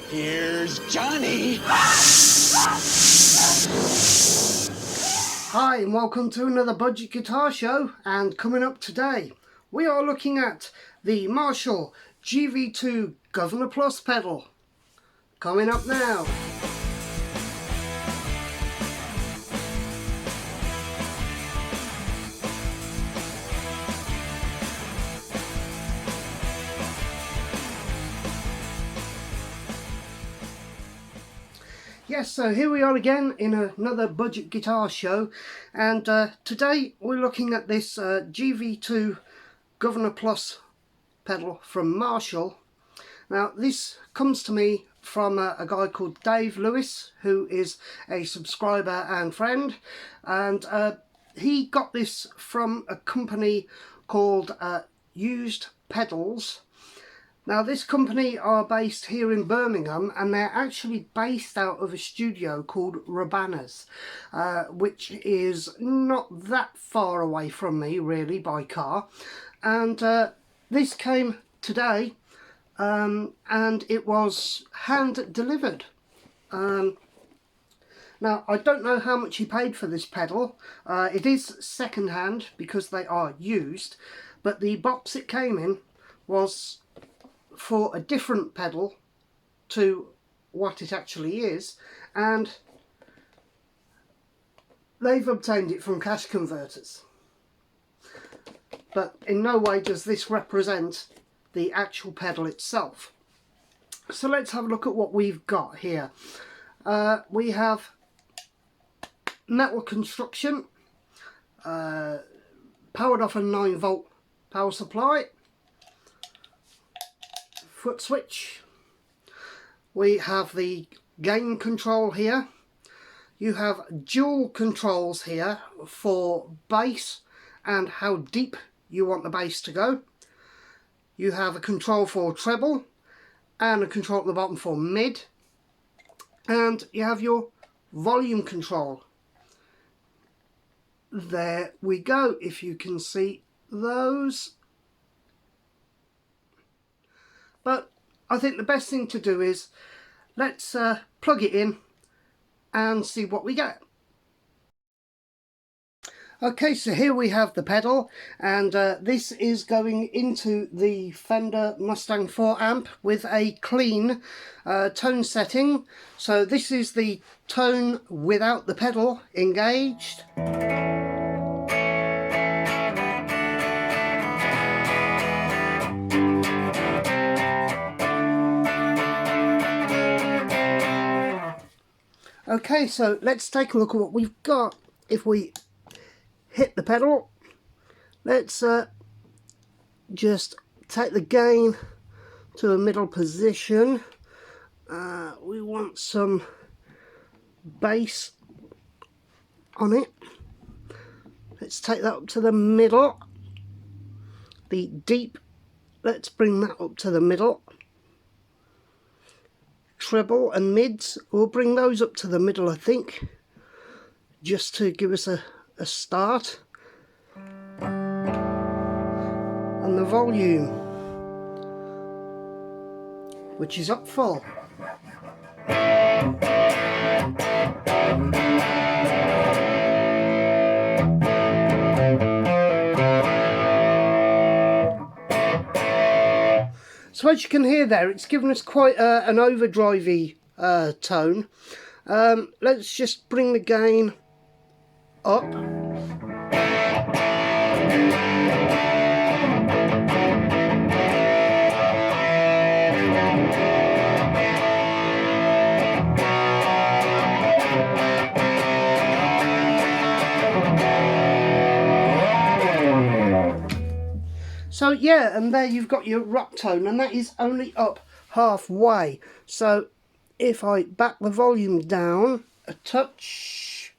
Here's Johnny. Hi and welcome to another budget guitar show, and coming up today we are looking at the Marshall GV2 Guvnor Plus pedal. Coming up now. Yes, so here we are again in another budget guitar show, and today we're looking at this GV2 Guvnor Plus pedal from Marshall. Now this comes to me from a guy called Dave Lewis, who is a subscriber and friend, and he got this from a company called Used Pedals. Now this company are based here in Birmingham, and they're actually based out of a studio called Rabana's, which is not that far away from me really by car. And this came today, and it was hand delivered. Now I don't know how much he paid for this pedal. It is second hand because they are used, but the box it came in was for a different pedal to what it actually is, and they've obtained it from cash converters. But in no way does this represent the actual pedal itself. So let's have a look at what we've got here. We have metal construction, powered off a 9-volt power supply, foot switch. We have the gain control here. You have dual controls here for bass and how deep you want the bass to go. You have a control for treble and a control at the bottom for mid, and you have your volume control. There we go, if you can see those. But I think the best thing to do is let's plug it in and see what we get. Okay, so here we have the pedal, and this is going into the Fender Mustang 4 amp with a clean tone setting. So this is the tone without the pedal engaged. Okay, so let's take a look at what we've got. If we hit the pedal, let's just take the gain to a middle position. We want some bass on it. Let's take that up to the middle. The deep, let's bring that up to the middle. Treble and mids, we'll bring those up to the middle, I think, just to give us a start. And the volume, which is up full. So as you can hear there, it's given us quite an overdrivey tone. Let's just bring the gain up. So yeah, and there you've got your rock tone, and that is only up halfway. So if I back the volume down a touch,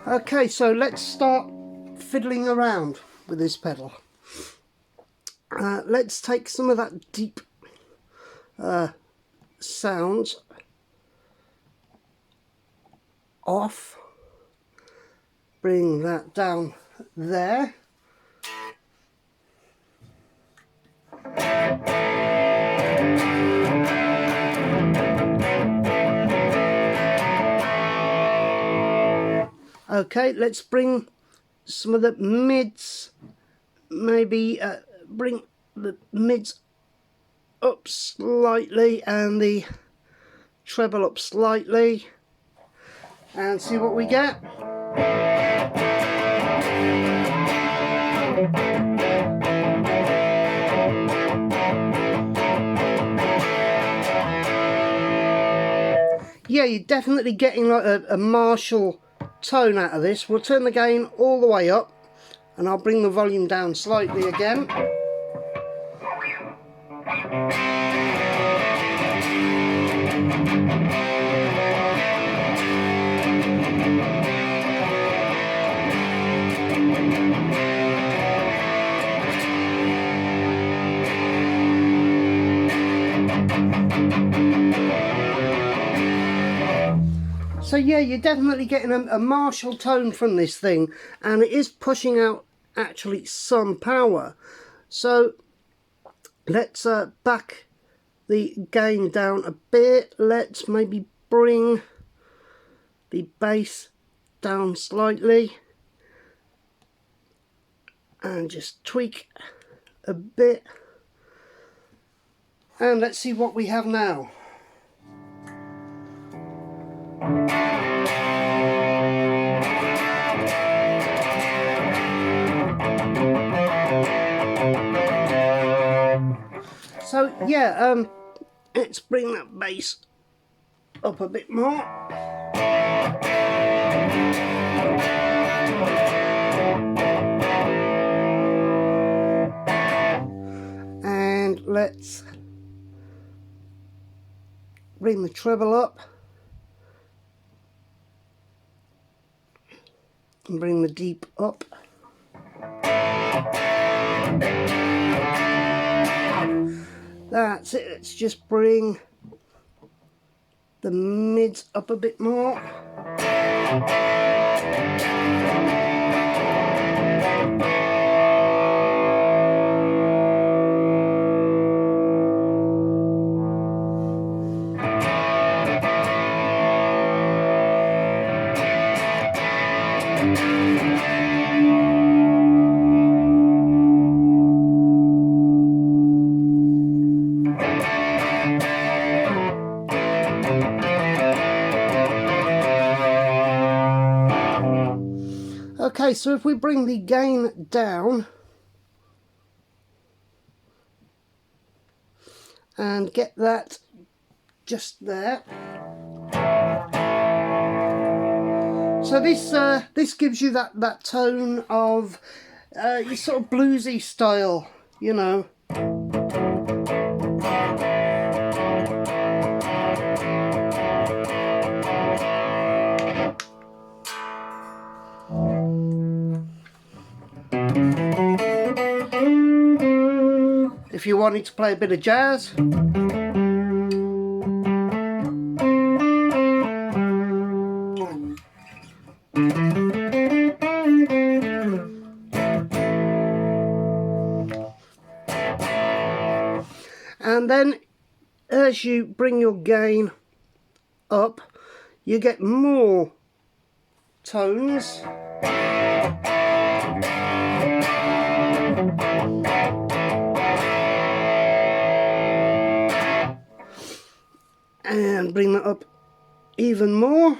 okay, so let's start fiddling around with this pedal. Let's take some of that deep sound off. Bring that down there. Okay, let's bring some of the mids, maybe bring the mids up slightly and the treble up slightly, and see what we get. Yeah, you're definitely getting like a Marshall tone out of this. We'll turn the gain all the way up and I'll bring the volume down slightly again. So yeah, you're definitely getting a Marshall tone from this thing, and it is pushing out actually some power. So let's back the gain down a bit. Let's maybe bring the bass down slightly and just tweak a bit, and let's see what we have now. So yeah, let's bring that bass up a bit more. And let's bring the treble up. And bring the deep up. That's it. Let's just bring the mids up a bit more. Okay, so if we bring the gain down and get that just there. So this gives you that tone of your sort of bluesy style, you know. If you wanted to play a bit of jazz. And then as you bring your gain up, you get more tones. And bring that up even more.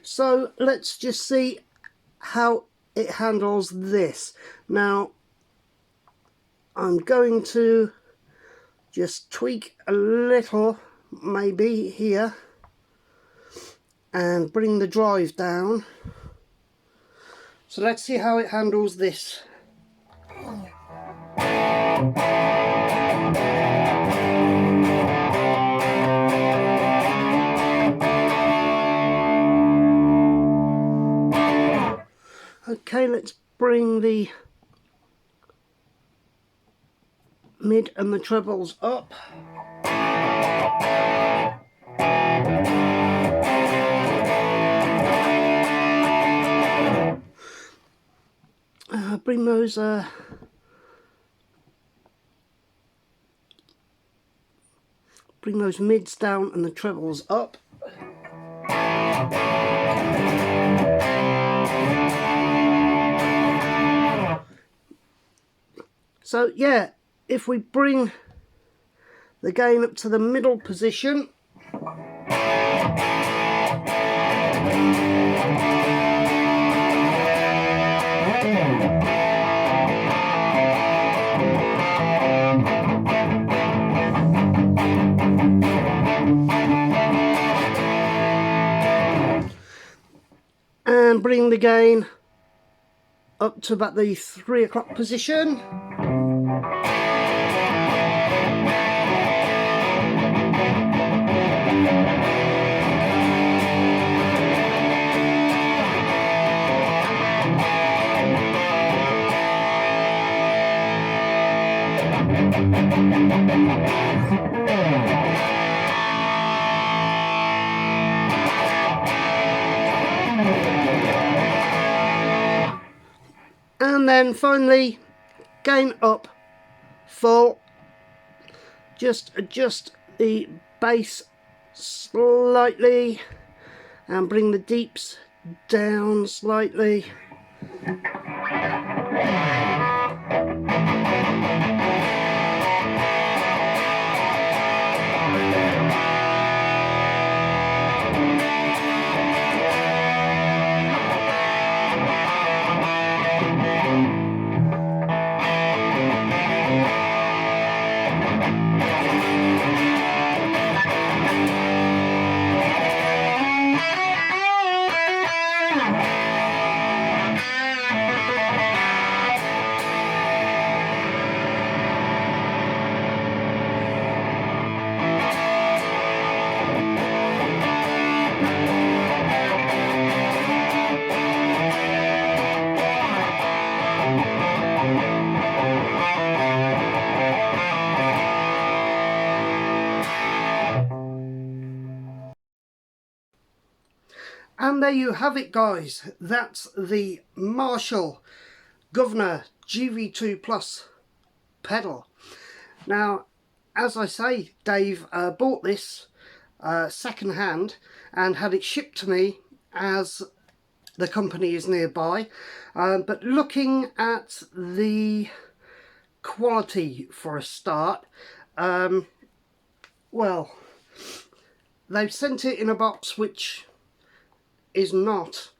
So let's just see how it handles this. Now I'm going to just tweak a little maybe here and bring the drive down. So let's see how it handles this. Okay, let's bring the mid and the trebles up. Bring those mids down and the trebles up. So yeah, if we bring the gain up to the middle position, and bring the gain up to about the 3 o'clock position. And then finally, gain up full. Just adjust the bass slightly and bring the deeps down slightly. And there you have it, guys. That's the Marshall Guvnor GV2 Plus pedal. Now, as I say, Dave bought this second hand and had it shipped to me as the company is nearby. But looking at the quality for a start, well, they've sent it in a box which is not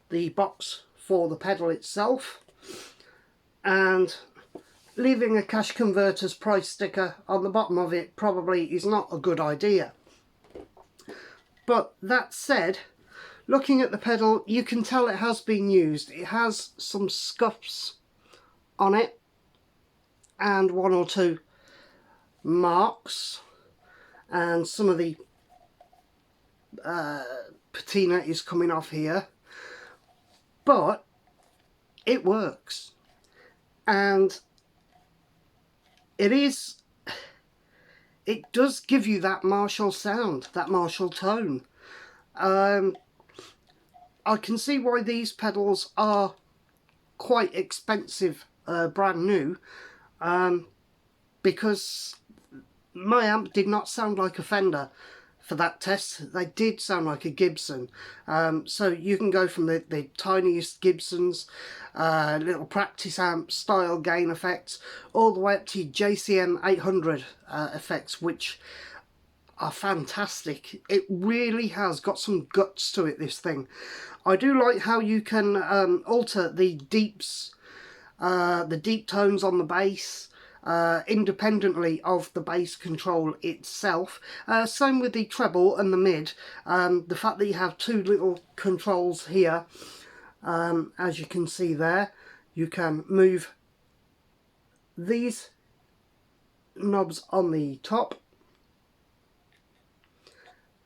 the box for the pedal itself, and leaving a cash converter's price sticker on the bottom of it probably is not a good idea. But that said, looking at the pedal, you can tell it has been used. It has some scuffs on it and 1 or 2 marks, and some of the patina is coming off here, but it works, and it does give you that Marshall sound, that Marshall tone. I can see why these pedals are quite expensive, brand new, because my amp did not sound like a Fender for that test. They did sound like a Gibson. So you can go from the tiniest Gibsons, little practice amp style gain effects, all the way up to JCM 800 effects, which are fantastic. It really has got some guts to it, this thing. I do like how you can alter the deeps, the deep tones on the bass, independently of the bass control itself. Same with the treble and the mid. The fact that you have 2 little controls here, as you can see there, you can move these knobs on the top,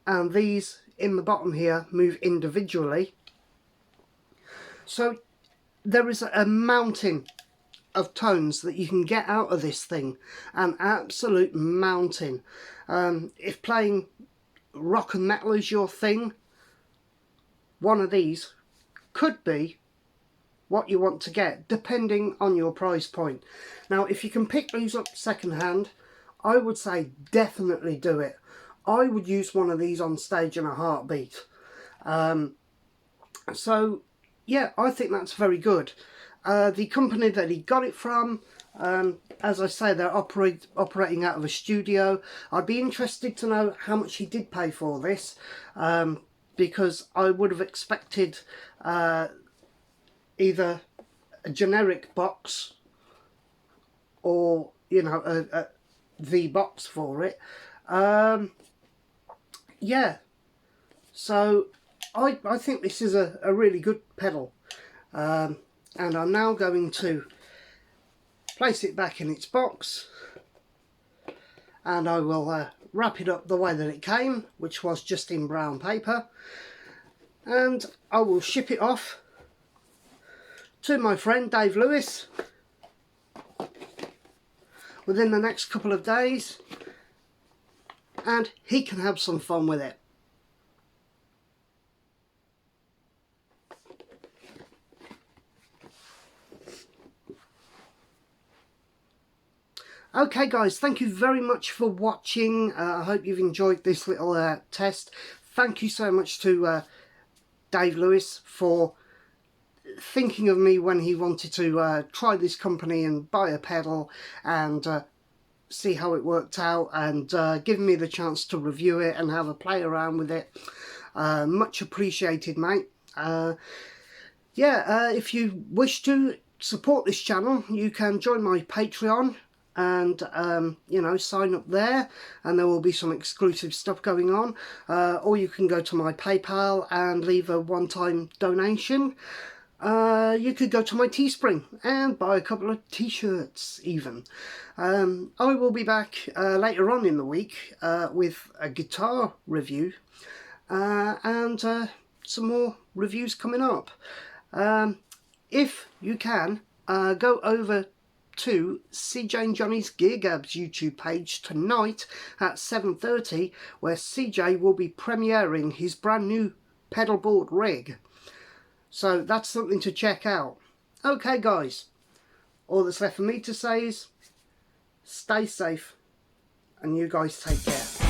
and these in the bottom here move individually. So there is a mountain of tones that you can get out of this thing, an absolute mountain. If playing rock and metal is your thing, one of these could be what you want to get, depending on your price point. Now, if you can pick these up second-hand, I would say definitely do it. I would use one of these on stage in a heartbeat. So yeah, I think that's very good. The company that he got it from, as I say, they're operating out of a studio. I'd be interested to know how much he did pay for this, because I would have expected either a generic box or, you know, the box for it. Yeah, so I think this is a really good pedal, and I'm now going to place it back in its box, and I will wrap it up the way that it came, which was just in brown paper, and I will ship it off to my friend Dave Lewis within the next couple of days, and he can have some fun with it. Okay guys, thank you very much for watching. I hope you've enjoyed this little test. Thank you so much to Dave Lewis for thinking of me when he wanted to try this company and buy a pedal and see how it worked out, and giving me the chance to review it and have a play around with it. Much appreciated, mate. Yeah, if you wish to support this channel, you can join my Patreon and you know, sign up there, and there will be some exclusive stuff going on, or you can go to my PayPal and leave a one-time donation. You could go to my Teespring and buy a couple of t-shirts even. I will be back later on in the week with a guitar review, and some more reviews coming up. If you can, go over to CJ and Johnny's Gear Gabs YouTube page tonight at 7:30, where CJ will be premiering his brand new pedalboard rig. So that's something to check out. Okay guys, all that's left for me to say is stay safe, and you guys take care.